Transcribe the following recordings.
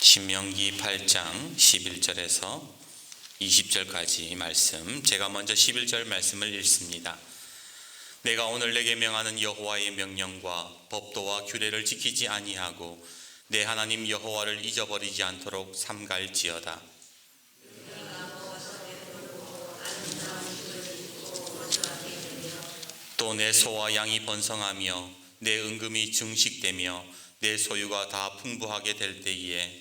신명기 8장 11절에서 20절까지 말씀, 제가 먼저 11절 말씀을 읽습니다. 내가 오늘 내게 명하는 여호와의 명령과 법도와 규례를 지키지 아니하고 내 하나님 여호와를 잊어버리지 않도록 삼갈지어다. 또 내 소와 양이 번성하며 내 은금이 증식되며 내 소유가 다 풍부하게 될 때에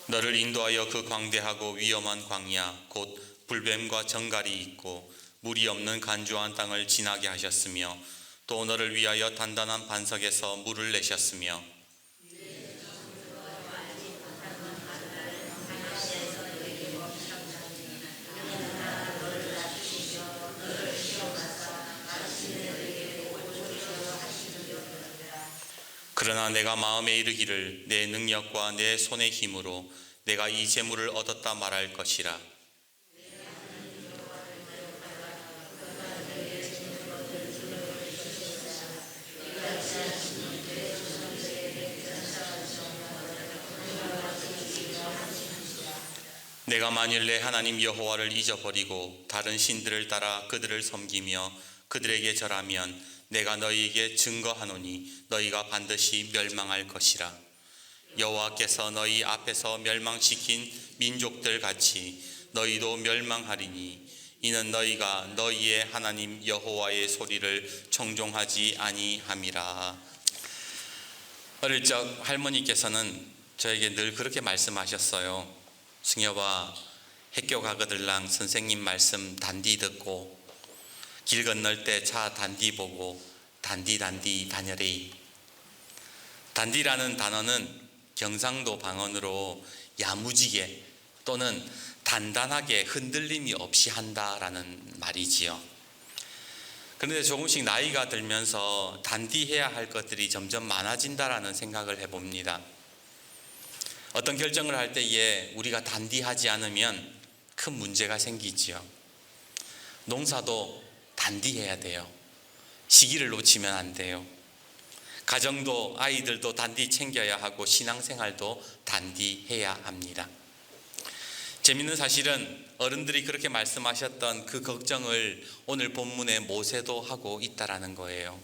너를 인도하여 그 광대하고 위험한 광야 곧 불뱀과 정갈이 있고 물이 없는 간주한 땅을 지나게 하셨으며 또 너를 위하여 단단한 반석에서 물을 내셨으며 그러나 내가 마음에 이르기를 내 능력과 내 손의 힘으로 내가 이 재물을 얻었다 말할 것이라. 내가 만일 내 하나님 여호와를 잊어버리고 다른 신들을 따라 그들을 섬기며 그들에게 절하면 내가 너희에게 증거하노니 너희가 반드시 멸망할 것이라. 여호와께서 너희 앞에서 멸망시킨 민족들 같이 너희도 멸망하리니 이는 너희가 너희의 하나님 여호와의 소리를 청종하지 아니함이라. 어릴 적 할머니께서는 저에게 늘 그렇게 말씀하셨어요. 승여봐, 학교 가거들랑 선생님 말씀 단디 듣고 길 건널 때 차 단디 보고 단디 다녀래. 단디라는 단어는 경상도 방언으로 야무지게 또는 단단하게 흔들림이 없이 한다라는 말이지요. 그런데 조금씩 나이가 들면서 단디해야 할 것들이 점점 많아진다라는 생각을 해봅니다. 어떤 결정을 할 때에 우리가 단디하지 않으면 큰 문제가 생기지요. 농사도 단디해야 돼요. 시기를 놓치면 안 돼요. 가정도 아이들도 단디 챙겨야 하고 신앙생활도 단디해야 합니다. 재밌는 사실은 어른들이 그렇게 말씀하셨던 그 걱정을 오늘 본문의 모세도 하고 있다라는 거예요.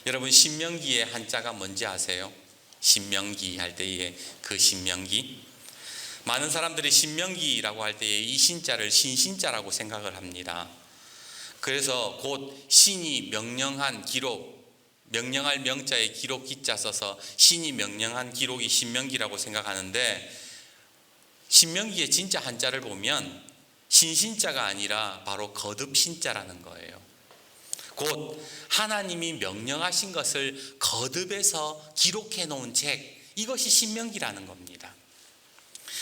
여러분, 신명기의 한자가 뭔지 아세요? 신명기 할 때의 그 신명기. 많은 사람들이 신명기라고 할 때에 이 신자를 신신자라고 생각을 합니다. 그래서 곧 신이 명령한 기록, 명령할 명자에 기록 기자 써서 신이 명령한 기록이 신명기라고 생각하는데, 신명기의 진짜 한자를 보면 신신자가 아니라 바로 거듭신자라는 거예요. 곧 하나님이 명령하신 것을 거듭해서 기록해 놓은 책, 이것이 신명기라는 겁니다.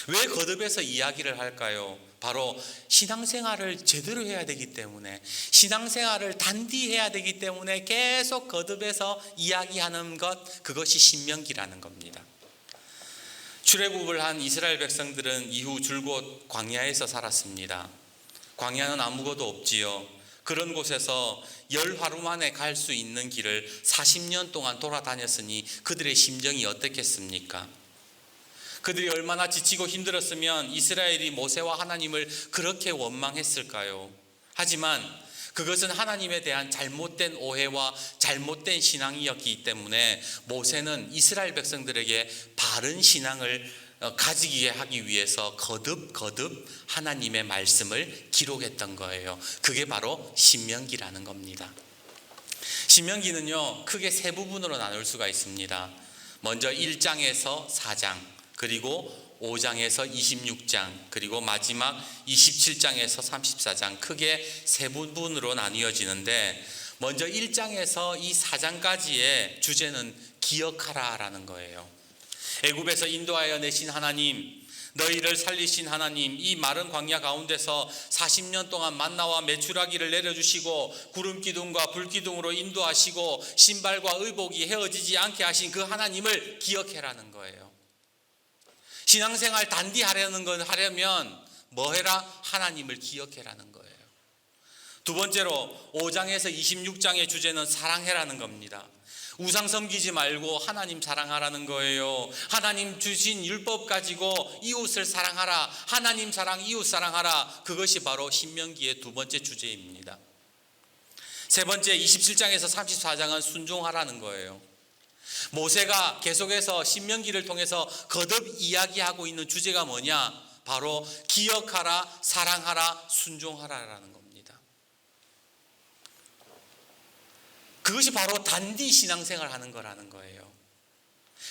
왜 거듭해서 이야기를 할까요? 바로 신앙생활을 제대로 해야 되기 때문에, 신앙생활을 단디해야 되기 때문에 계속 거듭해서 이야기하는 것, 그것이 신명기라는 겁니다. 출애굽을 한 이스라엘 백성들은 이후 줄곧 광야에서 살았습니다. 광야는 아무것도 없지요. 그런 곳에서 10하루 만에 갈 수 있는 길을 40년 동안 돌아다녔으니 그들의 심정이 어떻겠습니까? 그들이 얼마나 지치고 힘들었으면 이스라엘이 모세와 하나님을 그렇게 원망했을까요? 하지만 그것은 하나님에 대한 잘못된 오해와 잘못된 신앙이었기 때문에 모세는 이스라엘 백성들에게 바른 신앙을 가지게 하기 위해서 거듭 하나님의 말씀을 기록했던 거예요. 그게 바로 신명기라는 겁니다. 신명기는요, 크게 세 부분으로 나눌 수가 있습니다. 먼저 1장에서 4장, 그리고 5장에서 26장, 그리고 마지막 27장에서 34장, 크게 세 부분으로 나뉘어지는데, 먼저 1장에서 이 4장까지의 주제는 기억하라라는 거예요. 애굽에서 인도하여 내신 하나님, 너희를 살리신 하나님, 이 마른 광야 가운데서 40년 동안 만나와 메추라기를 내려주시고 구름기둥과 불기둥으로 인도하시고 신발과 의복이 헤어지지 않게 하신 그 하나님을 기억해라는 거예요. 신앙생활 단디하려는 건 하려면 뭐 해라? 하나님을 기억해라는 거예요. 두 번째로 5장에서 26장의 주제는 사랑해라는 겁니다. 우상 섬기지 말고 하나님 사랑하라는 거예요. 하나님 주신 율법 가지고 이웃을 사랑하라. 하나님 사랑, 이웃 사랑하라. 그것이 바로 신명기의 두 번째 주제입니다. 세 번째 27장에서 34장은 순종하라는 거예요. 모세가 계속해서 신명기를 통해서 거듭 이야기하고 있는 주제가 뭐냐? 바로 기억하라, 사랑하라, 순종하라라는 겁니다. 그것이 바로 단디 신앙생활 하는 거라는 거예요.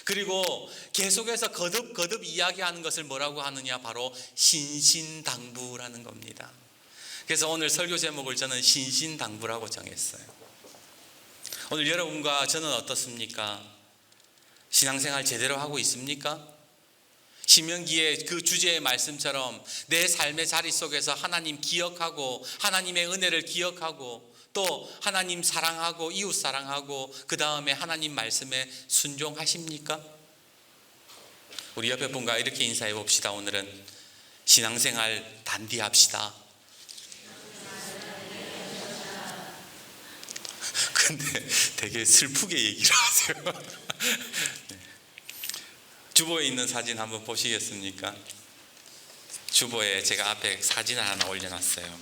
그리고 계속해서 거듭 이야기하는 것을 뭐라고 하느냐? 바로 신신당부라는 겁니다. 그래서 오늘 설교 제목을 저는 신신당부라고 정했어요. 오늘 여러분과 저는 어떻습니까? 신앙생활 제대로 하고 있습니까? 신명기의 그 주제의 말씀처럼 내 삶의 자리 속에서 하나님 기억하고 하나님의 은혜를 기억하고 또 하나님 사랑하고 이웃 사랑하고 그 다음에 하나님 말씀에 순종하십니까? 우리 옆에 분과 이렇게 인사해 봅시다. 오늘은 신앙생활 단디합시다. 근데 되게 슬프게 얘기를 하세요. 주보에 있는 사진 한번 보시겠습니까? 주보에 제가 앞에 사진을 하나 올려놨어요.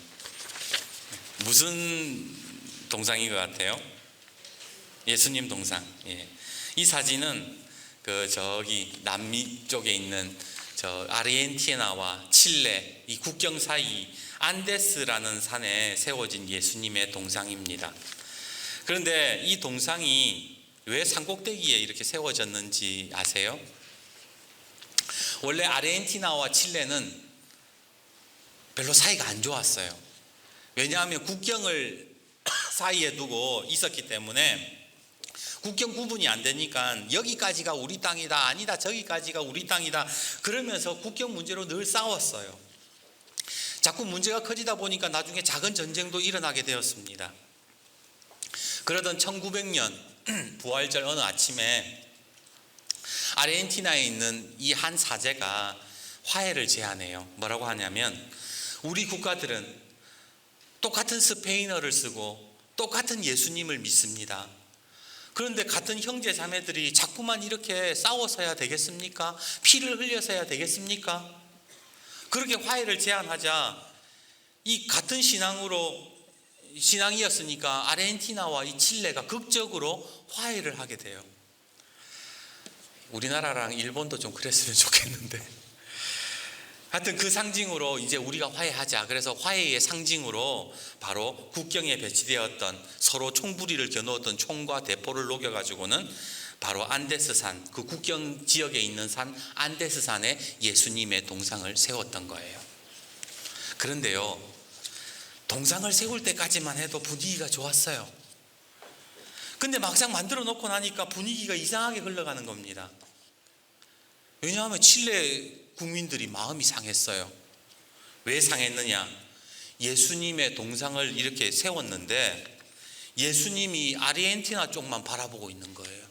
무슨 동상인 것 같아요? 예수님 동상. 예. 이 사진은 저기 남미 쪽에 있는 저 아르헨티나와 칠레 이 국경 사이 안데스라는 산에 세워진 예수님의 동상입니다. 그런데 이 동상이 왜 산꼭대기에 이렇게 세워졌는지 아세요? 원래 아르헨티나와 칠레는 별로 사이가 안 좋았어요. 왜냐하면 국경을 사이에 두고 있었기 때문에 국경 구분이 안 되니까 여기까지가 우리 땅이다, 아니다, 저기까지가 우리 땅이다 그러면서 국경 문제로 늘 싸웠어요. 자꾸 문제가 커지다 보니까 나중에 작은 전쟁도 일어나게 되었습니다. 그러던 1900년 부활절 어느 아침에 아르헨티나에 있는 이 한 사제가 화해를 제안해요. 뭐라고 하냐면 우리 국가들은 똑같은 스페인어를 쓰고 똑같은 예수님을 믿습니다. 그런데 같은 형제 자매들이 자꾸만 이렇게 싸워서야 되겠습니까? 피를 흘려서야 되겠습니까? 그렇게 화해를 제안하자 이 같은 신앙이었으니까 아르헨티나와 이 칠레가 극적으로 화해를 하게 돼요. 우리나라랑 일본도 좀 그랬으면 좋겠는데 하여튼 그 상징으로 이제 우리가 화해하자. 그래서 화해의 상징으로 바로 국경에 배치되었던 서로 총부리를 겨누었던 총과 대포를 녹여가지고는 바로 안데스산, 그 국경 지역에 있는 산 안데스산에 예수님의 동상을 세웠던 거예요. 그런데요, 동상을 세울 때까지만 해도 분위기가 좋았어요. 근데 막상 만들어 놓고 나니까 분위기가 이상하게 흘러가는 겁니다. 왜냐하면 칠레 국민들이 마음이 상했어요. 왜 상했느냐? 예수님의 동상을 이렇게 세웠는데 예수님이 아르헨티나 쪽만 바라보고 있는 거예요.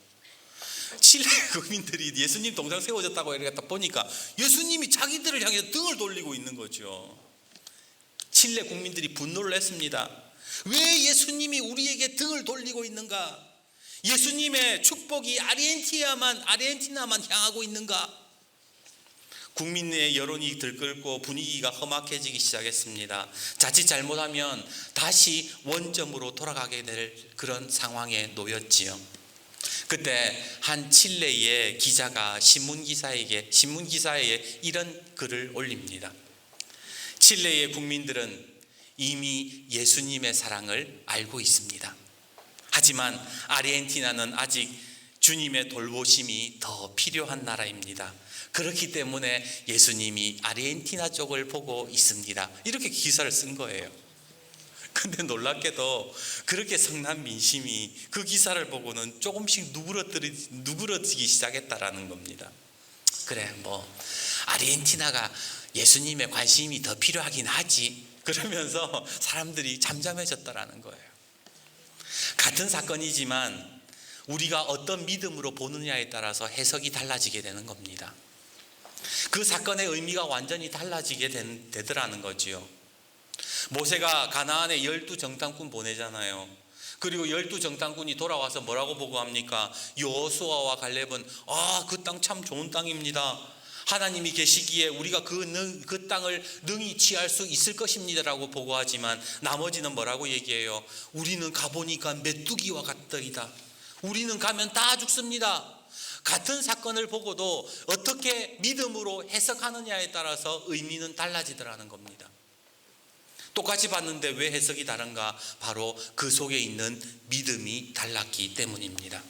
칠레 국민들이 예수님 동상 세워졌다고 이렇게 딱 보니까 예수님이 자기들을 향해 등을 돌리고 있는 거죠. 칠레 국민들이 분노를 했습니다. 왜 예수님이 우리에게 등을 돌리고 있는가? 예수님의 축복이 아르헨티나만 향하고 있는가? 국민 내 여론이 들끓고 분위기가 험악해지기 시작했습니다. 자칫 잘못하면 다시 원점으로 돌아가게 될 그런 상황에 놓였지요. 그때 한 칠레의 기자가 신문기사에 이런 글을 올립니다. 칠레의 국민들은 이미 예수님의 사랑을 알고 있습니다. 하지만 아르헨티나는 아직 주님의 돌보심이 더 필요한 나라입니다. 그렇기 때문에 예수님이 아르헨티나 쪽을 보고 있습니다. 이렇게 기사를 쓴 거예요. 근데 놀랍게도 그렇게 성난 민심이 그 기사를 보고는 조금씩 누그러지기 시작했다라는 겁니다. 그래, 아르헨티나가 예수님의 관심이 더 필요하긴 하지. 그러면서 사람들이 잠잠해졌다라는 거예요. 같은 사건이지만 우리가 어떤 믿음으로 보느냐에 따라서 해석이 달라지게 되는 겁니다. 그 사건의 의미가 완전히 달라지게 되더라는 거지요. 모세가 가나안에 12정탐꾼 보내잖아요. 그리고 12정탐꾼이 돌아와서 뭐라고 보고합니까? 여호수아와 갈렙은 그 땅 참 좋은 땅입니다. 하나님이 계시기에 우리가 그 땅을 능히 취할 수 있을 것입니다라고 보고하지만 나머지는 뭐라고 얘기해요? 우리는 가보니까 메뚜기와 같더이다. 우리는 가면 다 죽습니다. 같은 사건을 보고도 어떻게 믿음으로 해석하느냐에 따라서 의미는 달라지더라는 겁니다. 똑같이 봤는데 왜 해석이 다른가? 바로 그 속에 있는 믿음이 달랐기 때문입니다.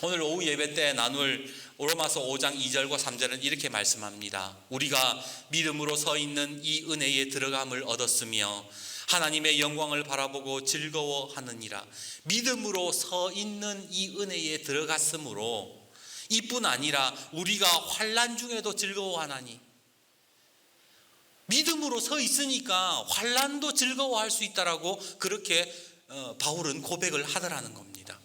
오늘 오후 예배 때 나눌 로마서 5장 2절과 3절은 이렇게 말씀합니다. 우리가 믿음으로 서 있는 이 은혜에 들어감을 얻었으며 하나님의 영광을 바라보고 즐거워하느니라. 믿음으로 서 있는 이 은혜에 들어갔으므로 이뿐 아니라 우리가 환난 중에도 즐거워하나니, 믿음으로 서 있으니까 환난도 즐거워할 수 있다라고 그렇게 바울은 고백을 하더라는 겁니다.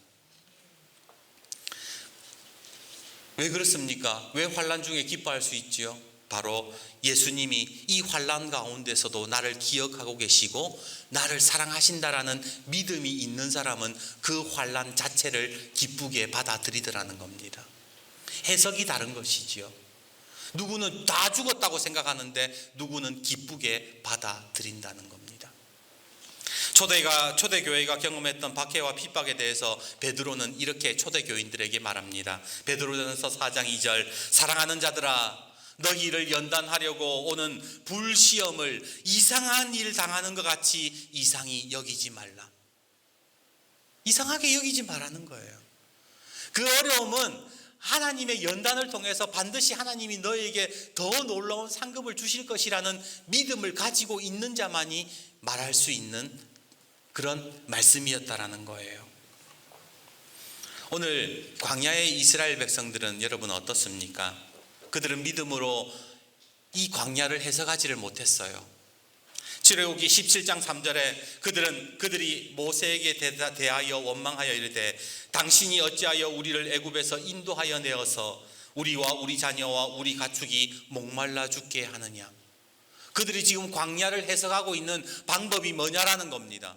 왜 그렇습니까? 왜 환난 중에 기뻐할 수 있지요? 바로 예수님이 이 환난 가운데서도 나를 기억하고 계시고 나를 사랑하신다라는 믿음이 있는 사람은 그 환난 자체를 기쁘게 받아들이더라는 겁니다. 해석이 다른 것이지요. 누구는 다 죽었다고 생각하는데 누구는 기쁘게 받아들인다는 겁니다. 초대교회가 경험했던 박해와 핍박에 대해서 베드로는 이렇게 초대교인들에게 말합니다. 베드로전서 4장 2절, 사랑하는 자들아, 너희를 연단하려고 오는 불시험을 이상한 일 당하는 것 같이 이상히 여기지 말라. 이상하게 여기지 말라는 거예요. 그 어려움은 하나님의 연단을 통해서 반드시 하나님이 너에게 더 놀라운 상급을 주실 것이라는 믿음을 가지고 있는 자만이 말할 수 있는 그런 말씀이었다라는 거예요. 오늘 광야의 이스라엘 백성들은 여러분 어떻습니까? 그들은 믿음으로 이 광야를 해석하지를 못했어요. 출애굽기 17장 3절에 그들이 모세에게 대하여 원망하여 이르되 당신이 어찌하여 우리를 애굽에서 인도하여 내어서 우리와 우리 자녀와 우리 가축이 목말라 죽게 하느냐. 그들이 지금 광야를 해석하고 있는 방법이 뭐냐라는 겁니다.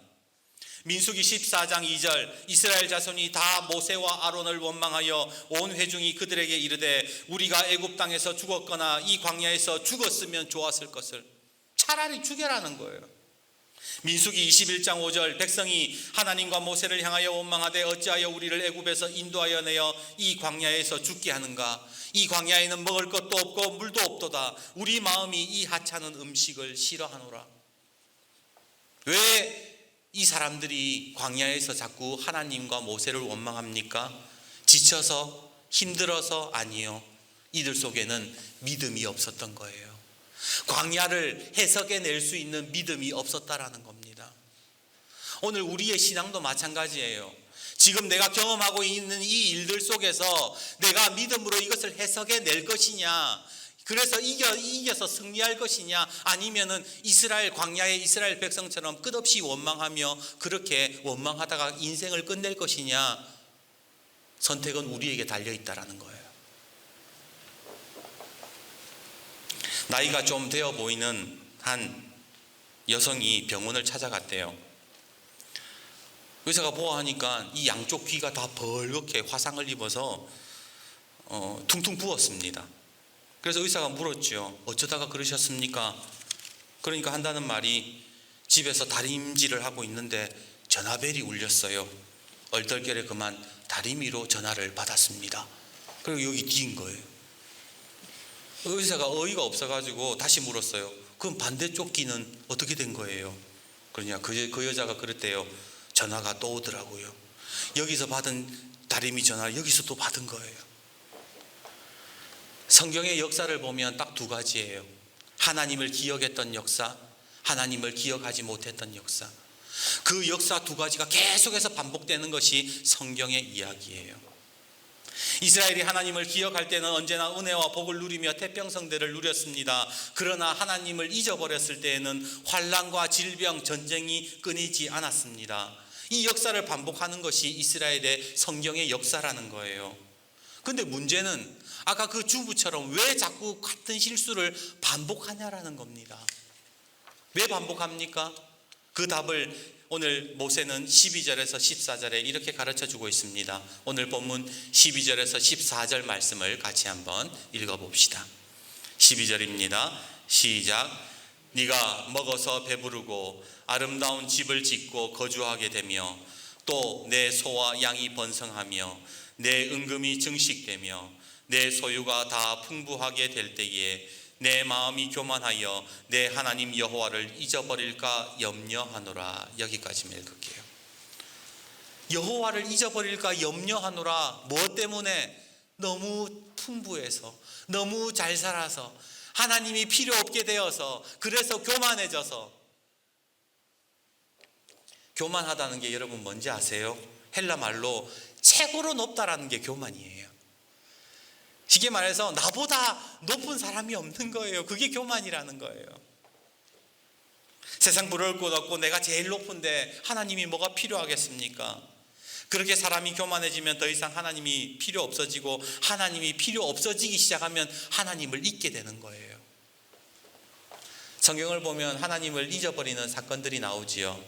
민수기 14장 2절, 이스라엘 자손이 다 모세와 아론을 원망하여 온 회중이 그들에게 이르되 우리가 애굽 땅에서 죽었거나 이 광야에서 죽었으면 좋았을 것을, 차라리 죽여라는 거예요. 민수기 21장 5절, 백성이 하나님과 모세를 향하여 원망하되 어찌하여 우리를 애굽에서 인도하여 내어 이 광야에서 죽게 하는가. 이 광야에는 먹을 것도 없고 물도 없도다. 우리 마음이 이 하찮은 음식을 싫어하노라. 왜 이 사람들이 광야에서 자꾸 하나님과 모세를 원망합니까? 지쳐서, 힘들어서? 아니요. 이들 속에는 믿음이 없었던 거예요. 광야를 해석해낼 수 있는 믿음이 없었다라는 겁니다. 오늘 우리의 신앙도 마찬가지예요. 지금 내가 경험하고 있는 이 일들 속에서 내가 믿음으로 이것을 해석해낼 것이냐, 그래서 이겨서 승리할 것이냐, 아니면은 광야의 이스라엘 백성처럼 끝없이 원망하며 그렇게 원망하다가 인생을 끝낼 것이냐, 선택은 우리에게 달려있다라는 거예요. 나이가 좀 되어 보이는 한 여성이 병원을 찾아갔대요. 의사가 보아하니까 이 양쪽 귀가 다 벌겋게 화상을 입어서 퉁퉁 부었습니다. 그래서 의사가 물었죠. 어쩌다가 그러셨습니까? 그러니까 한다는 말이 집에서 다림질을 하고 있는데 전화벨이 울렸어요. 얼떨결에 그만 다리미로 전화를 받았습니다. 그리고 여기 뒤인 거예요. 의사가 어이가 없어가지고 다시 물었어요. 그럼 반대쪽 귀는 어떻게 된 거예요? 그러냐, 그 여자가 그랬대요. 전화가 또 오더라고요. 여기서 받은 다리미 전화를 여기서 또 받은 거예요. 성경의 역사를 보면 딱 두 가지예요. 하나님을 기억했던 역사, 하나님을 기억하지 못했던 역사. 그 역사 두 가지가 계속해서 반복되는 것이 성경의 이야기예요. 이스라엘이 하나님을 기억할 때는 언제나 은혜와 복을 누리며 태평성대를 누렸습니다. 그러나 하나님을 잊어버렸을 때에는 환난과 질병, 전쟁이 끊이지 않았습니다. 이 역사를 반복하는 것이 이스라엘의 성경의 역사라는 거예요. 근데 문제는 아까 그 주부처럼 왜 자꾸 같은 실수를 반복하냐라는 겁니다. 왜 반복합니까? 그 답을 오늘 모세는 12절에서 14절에 이렇게 가르쳐 주고 있습니다. 오늘 본문 12절에서 14절 말씀을 같이 한번 읽어봅시다. 12절입니다. 시작. 네가 먹어서 배부르고 아름다운 집을 짓고 거주하게 되며 또 내 소와 양이 번성하며 내 은금이 증식되며 내 소유가 다 풍부하게 될 때에 내 마음이 교만하여 내 하나님 여호와를 잊어버릴까 염려하노라. 여기까지만 읽을게요. 여호와를 잊어버릴까 염려하노라. 뭐 때문에? 너무 풍부해서, 너무 잘 살아서, 하나님이 필요 없게 되어서, 그래서 교만해져서. 교만하다는 게 여러분 뭔지 아세요? 헬라 말로 최고로 높다라는 게 교만이에요. 쉽게 말해서 나보다 높은 사람이 없는 거예요. 그게 교만이라는 거예요. 세상 부러울 것 없고 내가 제일 높은데 하나님이 뭐가 필요하겠습니까? 그렇게 사람이 교만해지면 더 이상 하나님이 필요 없어지고, 하나님이 필요 없어지기 시작하면 하나님을 잊게 되는 거예요. 성경을 보면 하나님을 잊어버리는 사건들이 나오지요.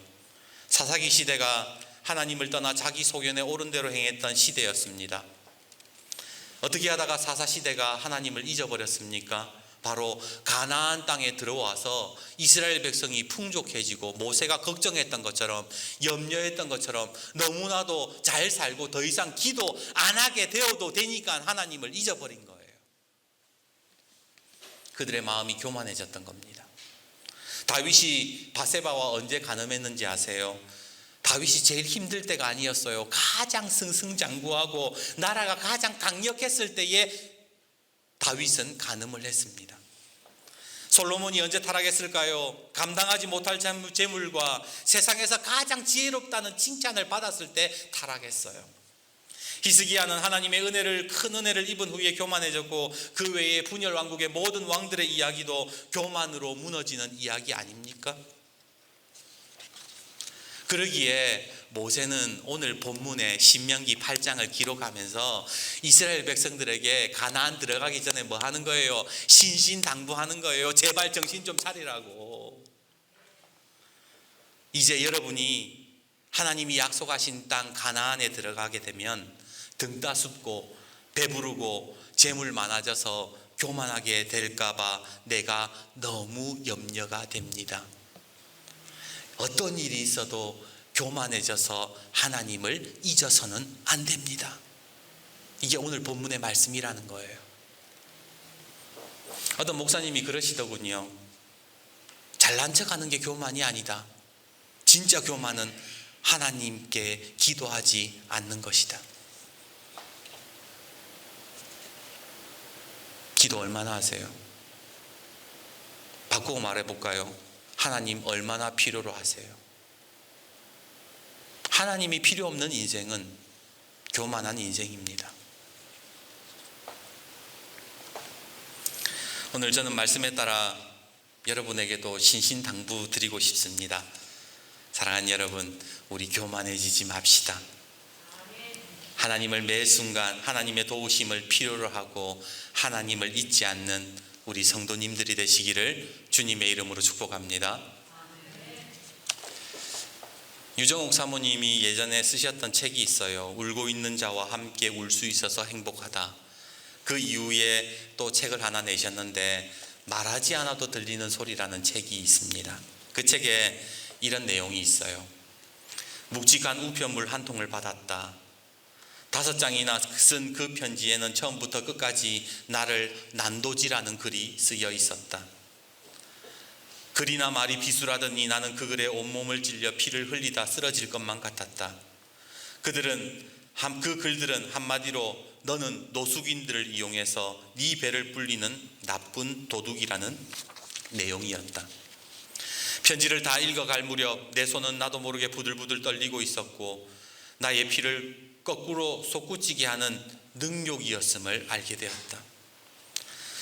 사사기 시대가 하나님을 떠나 자기 소견에 옳은 대로 행했던 시대였습니다. 어떻게 하다가 사사시대가 하나님을 잊어버렸습니까? 바로 가나안 땅에 들어와서 이스라엘 백성이 풍족해지고 모세가 걱정했던 것처럼, 염려했던 것처럼 너무나도 잘 살고 더 이상 기도 안 하게 되어도 되니까 하나님을 잊어버린 거예요. 그들의 마음이 교만해졌던 겁니다. 다윗이 바세바와 언제 간음했는지 아세요? 다윗이 제일 힘들 때가 아니었어요. 가장 승승장구하고 나라가 가장 강력했을 때에 다윗은 간음을 했습니다. 솔로몬이 언제 타락했을까요? 감당하지 못할 재물과 세상에서 가장 지혜롭다는 칭찬을 받았을 때 타락했어요. 히스기야는 하나님의 큰 은혜를 입은 후에 교만해졌고, 그 외에 분열 왕국의 모든 왕들의 이야기도 교만으로 무너지는 이야기 아닙니까? 그러기에 모세는 오늘 본문의 신명기 8장을 기록하면서 이스라엘 백성들에게 가나안 들어가기 전에 뭐 하는 거예요? 신신당부하는 거예요. 제발 정신 좀 차리라고. 이제 여러분이 하나님이 약속하신 땅 가나안에 들어가게 되면 등 따숩고 배부르고 재물 많아져서 교만하게 될까 봐 내가 너무 염려가 됩니다. 어떤 일이 있어도 교만해져서 하나님을 잊어서는 안 됩니다. 이게 오늘 본문의 말씀이라는 거예요. 어떤 목사님이 그러시더군요. 잘난 척하는 게 교만이 아니다. 진짜 교만은 하나님께 기도하지 않는 것이다. 기도 얼마나 하세요? 바꾸고 말해볼까요? 하나님 얼마나 필요로 하세요? 하나님이 필요 없는 인생은 교만한 인생입니다. 오늘 저는 말씀에 따라 여러분에게도 신신당부 드리고 싶습니다. 사랑하는 여러분, 우리 교만해지지 맙시다. 하나님을 매 순간 하나님의 도우심을 필요로 하고 하나님을 잊지 않는 우리 성도님들이 되시기를 주님의 이름으로 축복합니다. 유정옥 사모님이 예전에 쓰셨던 책이 있어요. 울고 있는 자와 함께 울 수 있어서 행복하다. 그 이후에 또 책을 하나 내셨는데 말하지 않아도 들리는 소리라는 책이 있습니다. 그 책에 이런 내용이 있어요. 묵직한 우편물 한 통을 받았다. 5장이나 쓴 그 편지에는 처음부터 끝까지 나를 난도질하는 글이 쓰여 있었다. 글이나 말이 비수라더니 나는 그 글에 온몸을 찔려 피를 흘리다 쓰러질 것만 같았다. 그 글들은 한마디로 너는 노숙인들을 이용해서 네 배를 불리는 나쁜 도둑이라는 내용이었다. 편지를 다 읽어갈 무렵 내 손은 나도 모르게 부들부들 떨리고 있었고 나의 피를 거꾸로 솟구치게 하는 능욕이었음을 알게 되었다.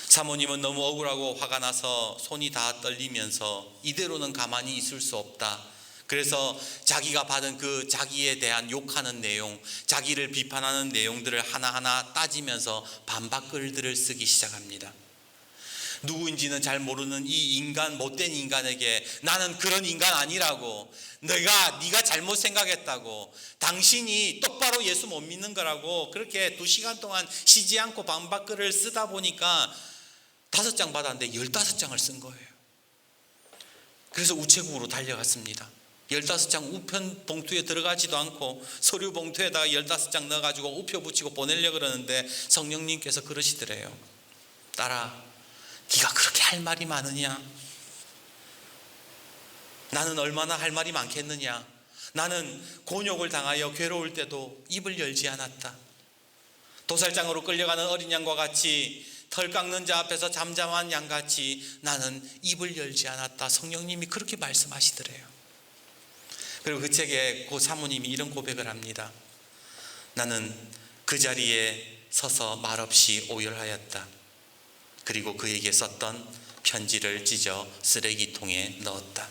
사모님은 너무 억울하고 화가 나서 손이 다 떨리면서 이대로는 가만히 있을 수 없다. 그래서 자기가 받은 그 자기에 대한 욕하는 내용, 자기를 비판하는 내용들을 하나하나 따지면서 반박글들을 쓰기 시작합니다. 누구인지는 잘 모르는 이 인간, 못된 인간에게 나는 그런 인간 아니라고, 네가 잘못 생각했다고, 당신이 똑바로 예수 못 믿는 거라고, 그렇게 2시간 동안 쉬지 않고 반박글을 쓰다 보니까 5장 받았는데 15장을 쓴 거예요. 그래서 우체국으로 달려갔습니다. 15장 우편 봉투에 들어가지도 않고 서류 봉투에다가 15장 넣어가지고 우표 붙이고 보내려고 그러는데 성령님께서 그러시더래요. 딸아, 네가 그렇게 할 말이 많으냐? 나는 얼마나 할 말이 많겠느냐? 나는 곤욕을 당하여 괴로울 때도 입을 열지 않았다. 도살장으로 끌려가는 어린 양과 같이, 털 깎는 자 앞에서 잠잠한 양같이 나는 입을 열지 않았다. 성령님이 그렇게 말씀하시더래요. 그리고 그 책에 그 사모님이 이런 고백을 합니다. 나는 그 자리에 서서 말없이 오열하였다. 그리고 그에게 썼던 편지를 찢어 쓰레기통에 넣었다.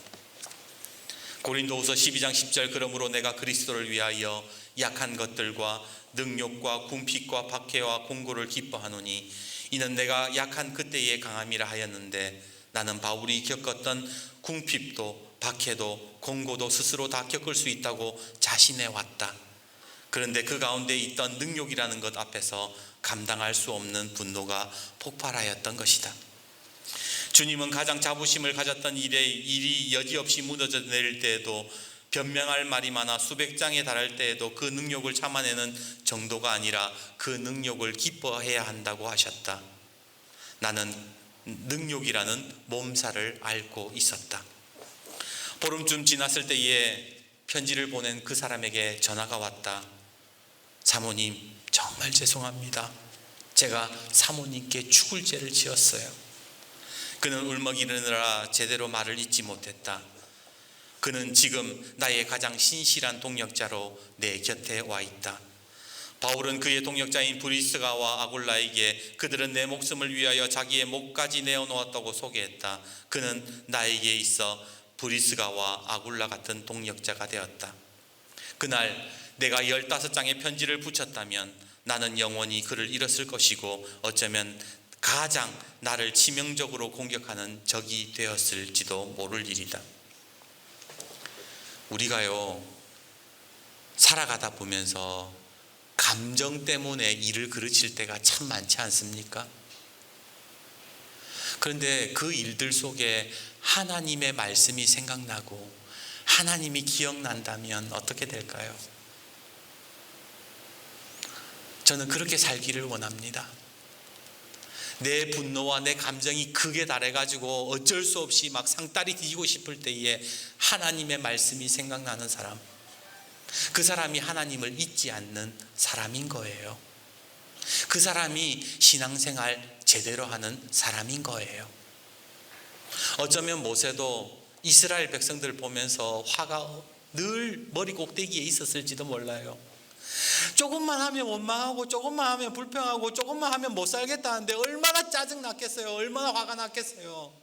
고린도후서 12장 10절, 그러므로 내가 그리스도를 위하여 약한 것들과 능욕과 궁핍과 박해와 공고를 기뻐하노니 이는 내가 약한 그때의 강함이라 하였는데 나는 바울이 겪었던 궁핍도 박해도 공고도 스스로 다 겪을 수 있다고 자신해 왔다. 그런데 그 가운데 있던 능욕이라는 것 앞에서 감당할 수 없는 분노가 폭발하였던 것이다. 주님은 가장 자부심을 가졌던 일이 여지없이 무너져 내릴 때에도, 변명할 말이 많아 수백 장에 달할 때에도 그 능욕을 참아내는 정도가 아니라 그 능욕을 기뻐해야 한다고 하셨다. 나는 능욕이라는 몸살을 앓고 있었다. 보름쯤 지났을 때에 편지를 보낸 그 사람에게 전화가 왔다. 사모님, 정말 죄송합니다. 제가 사모님께 죽을 죄를 지었어요. 그는 울먹이느라 제대로 말을 잇지 못했다. 그는 지금 나의 가장 신실한 동역자로 내 곁에 와 있다. 바울은 그의 동역자인 브리스가와 아굴라에게 그들은 내 목숨을 위하여 자기의 목까지 내어놓았다고 소개했다. 그는 나에게 있어 브리스가와 아굴라 같은 동역자가 되었다. 그날 내가 15장의 편지를 붙였다면 나는 영원히 그를 잃었을 것이고 어쩌면 가장 나를 치명적으로 공격하는 적이 되었을지도 모를 일이다. 우리가요, 살아가다 보면서 감정 때문에 일을 그르칠 때가 참 많지 않습니까? 그런데 그 일들 속에 하나님의 말씀이 생각나고 하나님이 기억난다면 어떻게 될까요? 저는 그렇게 살기를 원합니다. 내 분노와 내 감정이 극에 달해가지고 어쩔 수 없이 막 상다리 뒤지고 싶을 때에 하나님의 말씀이 생각나는 사람, 그 사람이 하나님을 잊지 않는 사람인 거예요. 그 사람이 신앙생활 제대로 하는 사람인 거예요. 어쩌면 모세도 이스라엘 백성들 보면서 화가 늘 머리 꼭대기에 있었을지도 몰라요. 조금만 하면 원망하고 조금만 하면 불평하고 조금만 하면 못 살겠다는데 얼마나 짜증 났겠어요. 얼마나 화가 났겠어요.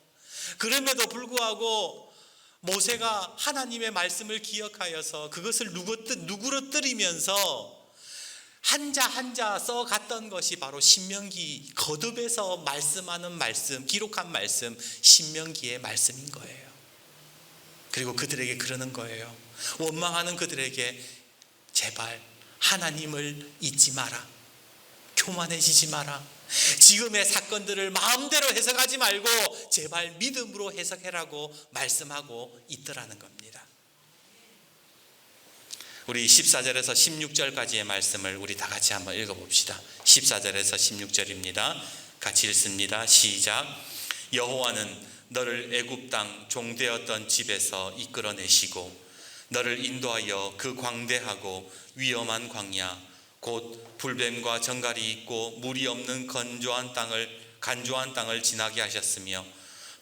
그럼에도 불구하고 모세가 하나님의 말씀을 기억하여서 그것을 누구러뜨리면서 한자 한자 써갔던 것이 바로 신명기, 거듭에서 말씀하는 말씀, 기록한 말씀, 신명기의 말씀인 거예요. 그리고 그들에게 그러는 거예요. 원망하는 그들에게 제발 하나님을 잊지 마라. 교만해지지 마라. 지금의 사건들을 마음대로 해석하지 말고 제발 믿음으로 해석해라고 말씀하고 있더라는 겁니다. 우리 14절에서 16절까지의 말씀을 우리 다 같이 한번 읽어봅시다. 14절에서 16절입니다. 같이 읽습니다. 시작. 여호와는 너를 애굽 땅 종되었던 집에서 이끌어내시고 너를 인도하여 그 광대하고 위험한 광야 곧 불뱀과 정갈이 있고 물이 없는 간조한 땅을 지나게 하셨으며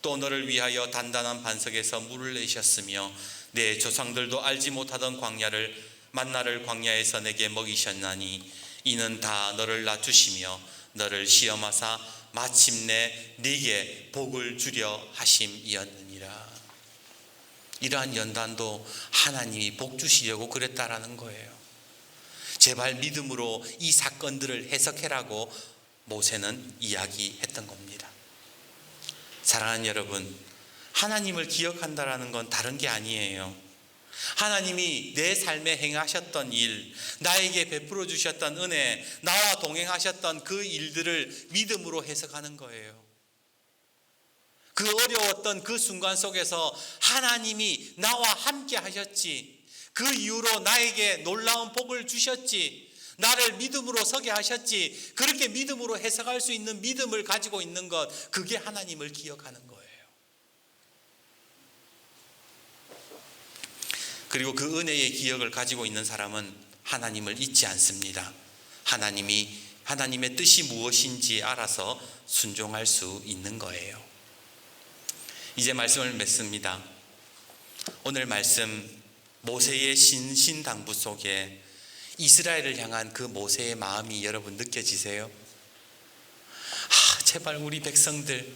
또 너를 위하여 단단한 반석에서 물을 내셨으며 내 조상들도 알지 못하던 만나를 광야에서 내게 먹이셨나니 이는 다 너를 낮추시며 너를 시험하사 마침내 네게 복을 주려 하심이었느니라. 이러한 연단도 하나님이 복 주시려고 그랬다라는 거예요. 제발 믿음으로 이 사건들을 해석해라고 모세는 이야기했던 겁니다. 사랑하는 여러분, 하나님을 기억한다라는 건 다른 게 아니에요. 하나님이 내 삶에 행하셨던 일, 나에게 베풀어 주셨던 은혜, 나와 동행하셨던 그 일들을 믿음으로 해석하는 거예요. 그 어려웠던 그 순간 속에서 하나님이 나와 함께 하셨지, 그 이후로 나에게 놀라운 복을 주셨지, 나를 믿음으로 서게 하셨지, 그렇게 믿음으로 해석할 수 있는 믿음을 가지고 있는 것, 그게 하나님을 기억하는 거예요. 그리고 그 은혜의 기억을 가지고 있는 사람은 하나님을 잊지 않습니다. 하나님의 뜻이 무엇인지 알아서 순종할 수 있는 거예요. 이제 말씀을 맺습니다. 오늘 말씀, 모세의 신신당부 속에 이스라엘을 향한 그 모세의 마음이 여러분 느껴지세요? 제발 우리 백성들,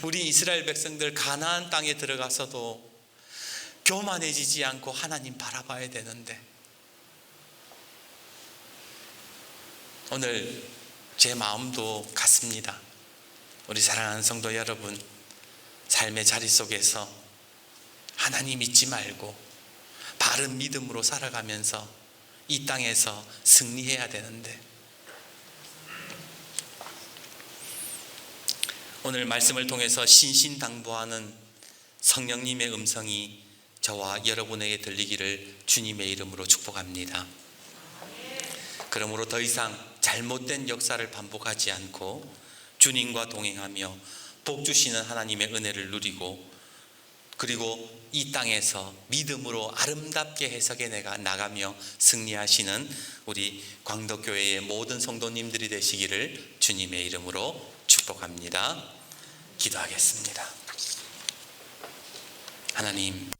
우리 이스라엘 백성들 가나안 땅에 들어가서도 교만해지지 않고 하나님 바라봐야 되는데, 오늘 제 마음도 같습니다. 우리 사랑하는 성도 여러분, 삶의 자리 속에서 하나님 잊지 말고 바른 믿음으로 살아가면서 이 땅에서 승리해야 되는데, 오늘 말씀을 통해서 신신당부하는 성령님의 음성이 저와 여러분에게 들리기를 주님의 이름으로 축복합니다. 그러므로 더 이상 잘못된 역사를 반복하지 않고 주님과 동행하며 복 주시는 하나님의 은혜를 누리고, 그리고 이 땅에서 믿음으로 아름답게 해석해 나가며 승리하시는 우리 광덕교회의 모든 성도님들이 되시기를 주님의 이름으로 축복합니다. 기도하겠습니다. 하나님,